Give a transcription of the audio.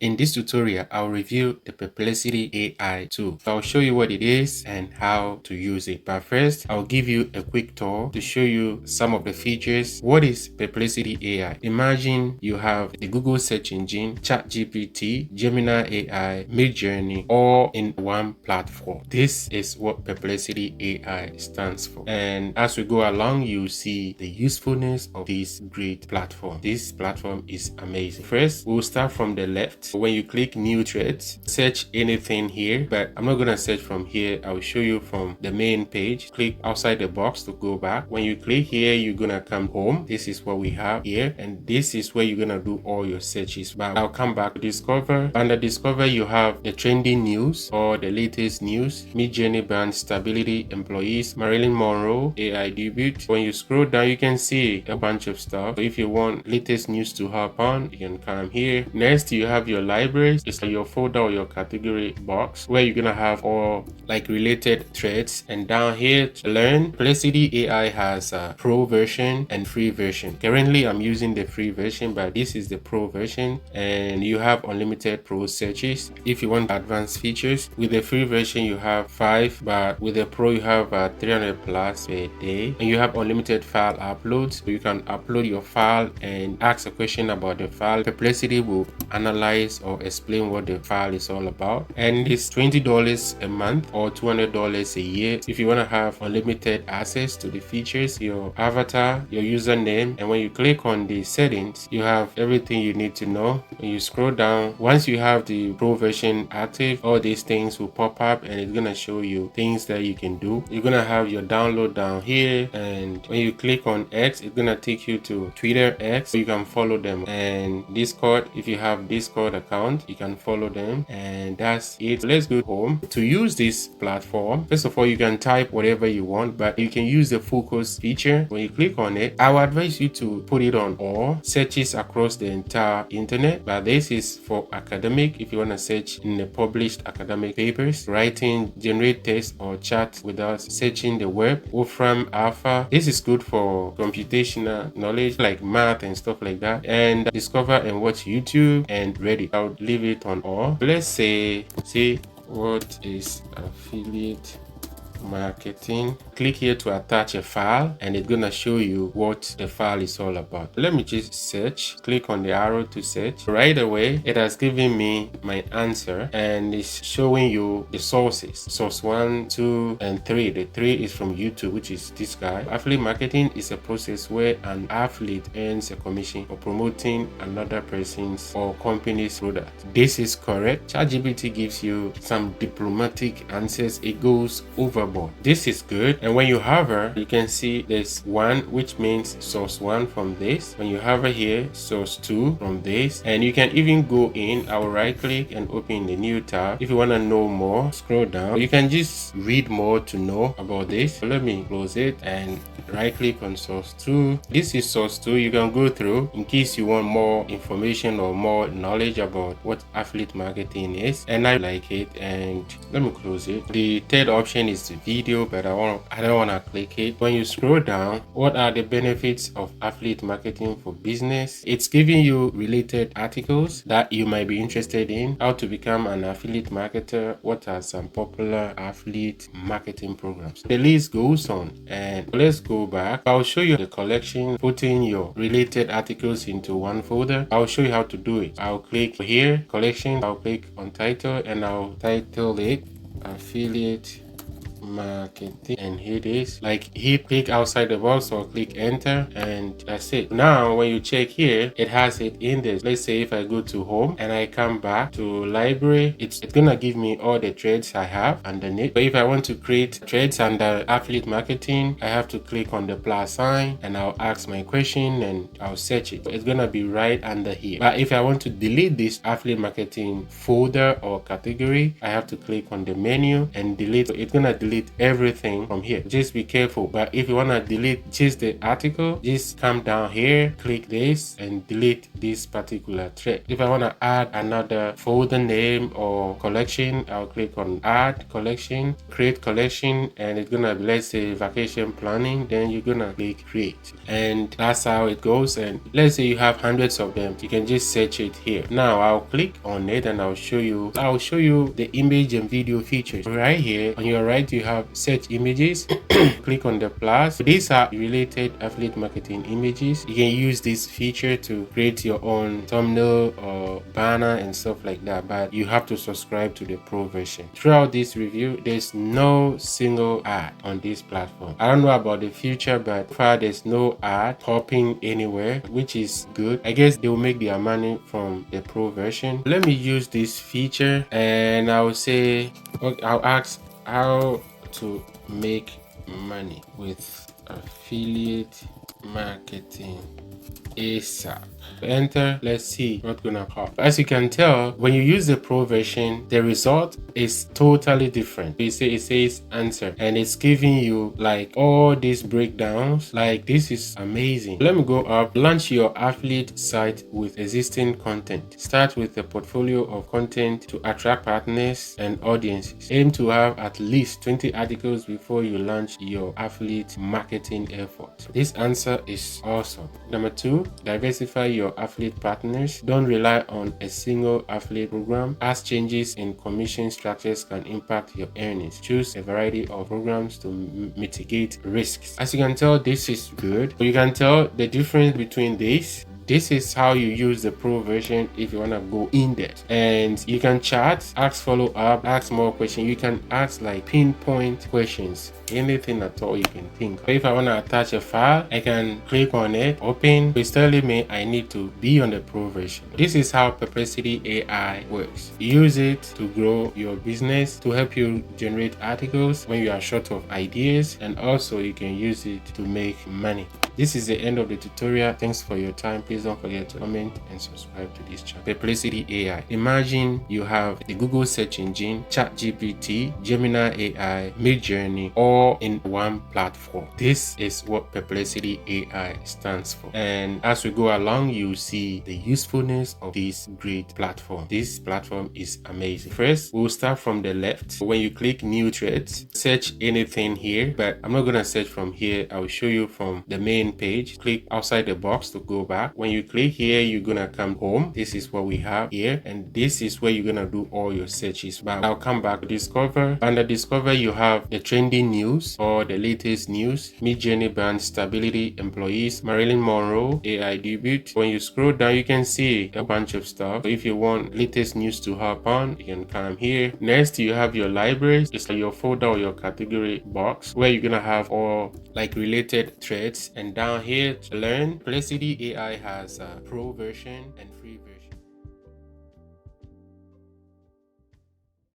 In this tutorial, I'll review the Perplexity AI tool. I'll show you what it is and how to use it. But first, I'll give you a quick tour to show you some of the features. What is Perplexity AI? Imagine you have the Google search engine, ChatGPT, Gemini AI, Mid-Journey, all in one platform. This is what Perplexity AI stands for. And as we go along, you'll see the usefulness of this great platform. This platform is amazing. First, we'll start from the left. When you click new threads, search anything here, but I'm not going to search from here. I'll show you from the main page. Click outside the box to go back. When you click here, you're going to come home. This is what we have here, and this is where you're going to do all your searches. But I'll come back to Discover. Under Discover, you have the trending news or the latest news. Mid-Journey band stability, employees, Marilyn Monroe, AI debut. When you scroll down, you can see a bunch of stuff. So if you want latest news to hop on, you can come here. Next, you have your libraries. It's your folder or your category box where you're gonna have all like related threads. And down here to learn, Perplexity AI has a pro version and free version. Currently, I'm using the free version, but this is the pro version, and you have unlimited pro searches. If you want advanced features, with the free version you have 5, but with the pro you have 300 plus per day, and you have unlimited file uploads. So you can upload your file and ask a question about the file. Perplexity will analyze or explain what the file is all about, and it's $20 a month or $200 a year if you want to have unlimited access to the features, your avatar, your username. And when you click on the settings, you have everything you need to know. When you scroll down, once you have the pro version active, all these things will pop up and it's gonna show you things that you can do. You're gonna have your download down here, and when you click on X, it's gonna take you to Twitter X, so you can follow them. And Discord, if you have Discord account, you can follow them. And that's it. Let's go home. To use this platform, first of all, you can type whatever you want, but you can use the focus feature. When you click on it, I would advise you to put it on all searches across the entire internet, but this is for academic. If you want to search in the published academic papers, writing, generate text or chat without searching the web. Wolfram Alpha, this is good for computational knowledge like math and stuff like that. And discover and watch YouTube and Reddit. I would leave it on all. Let's say what is affiliate marketing. Click here to attach a file, and it's gonna show you what the file is all about. Let me just search. Click on the arrow to search. Right away, it has given me my answer, and it's showing you the sources. Source 1, 2, and 3. The 3 is from YouTube, which is this guy. Affiliate marketing is a process where an affiliate earns a commission for promoting another person's or company's product. This is correct. ChatGPT gives you some diplomatic answers. It goes overboard. This is good. And when you hover, you can see there's 1, which means source 1 from this. When you hover here, source 2 from this. And you can even go in. I will right click and open the new tab. If you want to know more, scroll down. You can just read more to know about this. So let me close it and right click on source 2. This is source 2. You can go through in case you want more information or more knowledge about what affiliate marketing is, and I like it. And let me close it. The third option is the video, but I don't want to click it. When you scroll down, what are the benefits of affiliate marketing for business? It's giving you related articles that you might be interested in. How to become an affiliate marketer, what are some popular affiliate marketing programs. The list goes on, and let's go back. I'll show you the collection, putting your related articles into one folder. I'll show you how to do it. I'll click here, collection. I'll click on title, and I'll title it affiliate marketing, and here it is. Like, hit click outside the box or click enter, and that's it. Now when you check here, it has it in this. Let's say if I go to home and I come back to library, it's gonna give me all the threads I have underneath. But if I want to create threads under affiliate marketing, I have to click on the plus sign, and I'll ask my question and I'll search it. It's gonna be right under here. But if I want to delete this affiliate marketing folder or category, I have to click on the menu and delete. So it's gonna delete delete everything from here. Just be careful. But if you want to delete just the article, just come down here, click this and delete this particular thread. If I want to add another folder name or collection, I'll click on add collection, create collection, and it's gonna be, let's say, vacation planning. Then you're gonna click create, and that's how it goes. And let's say you have hundreds of them, you can just search it here. Now I'll click on it and I'll show you the image and video features. Right here on your right you have search images. Click on the plus. These are related affiliate marketing images. You can use this feature to create your own thumbnail or banner and stuff like that, but you have to subscribe to the pro version. Throughout this review, there's no single ad on this platform. I don't know about the future, but so far there's no ad popping anywhere, which is good. I guess they will make their money from the pro version. Let me use this feature and I'll ask how to make money with affiliate marketing ASAP. Enter. Let's see what's gonna pop. As you can tell, when you use the pro version, the result is totally different. It says answer, and it's giving you like all these breakdowns. Like, this is amazing. Let me go up. Launch your affiliate site with existing content. Start with a portfolio of content to attract partners and audiences. Aim to have at least 20 articles before you launch your affiliate marketing effort. This answer is awesome. Number 2, diversify your affiliate partners. Don't rely on a single affiliate program, as changes in commission structures can impact your earnings. Choose a variety of programs to mitigate risks. As you can tell, this is good. You can tell the difference between this. This is how you use the pro version if you want to go in depth, and you can chat, ask follow-up, ask more questions. You can ask like pinpoint questions, anything at all you can think. If I want to attach a file, I can click on it, open. It's telling me I need to be on the pro version. This is how Perplexity AI works. Use it to grow your business, to help you generate articles when you are short of ideas, and also you can use it to make money. This is the end of the tutorial. Thanks for your time. Please don't forget to comment and subscribe to this channel. Perplexity AI. Imagine you have the Google search engine, ChatGPT, Gemini AI, Mid-Journey, all in one platform. This is what Perplexity AI stands for. And as we go along, you see the usefulness of this great platform. This platform is amazing. First, we'll start from the left. When you click new threads, search anything here, but I'm not gonna search from here. I will show you from the main page. Click outside the box to go back. When you click here, you're gonna come home. This is what we have here, and this is where you're gonna do all your searches. But I'll come back to Discover. Under Discover, you have the trending news or the latest news. Mid-Journey band stability, employees, Marilyn Monroe AI debut. When you scroll down, you can see a bunch of stuff. So if you want latest news to hop on, you can come here. Next, you have your libraries. It's like your folder or your category box where you're gonna have all like related threads. And down here to learn, Perplexity AI has a pro version and